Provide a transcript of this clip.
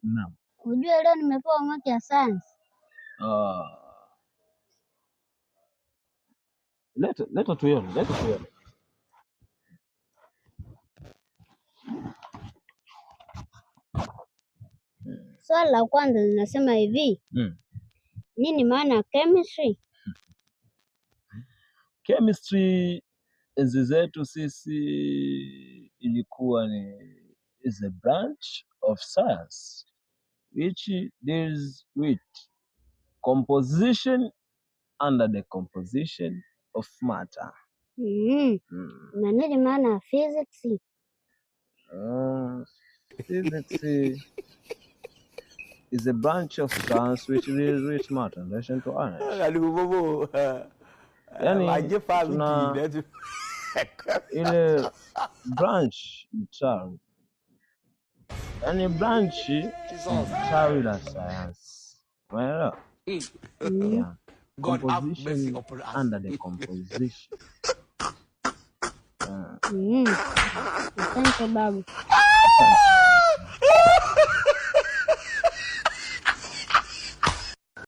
Naam. Unajua leo nimepewa homework ya science. Leta tuone. Swali la kwanza linasema hivi. Nini maana ya chemistry? Chemistry enzi zetu sisi ilikuwa is a branch of science which deals with composition and decomposition of matter. Na nini maana ya physics? Physics is a branch of science which deals with matter in relation to energy. Yani tuna ile branch mtawi, yani branch mtawi la sayansi, umeelewa? Yeah. Composition under the composition. Asante babu.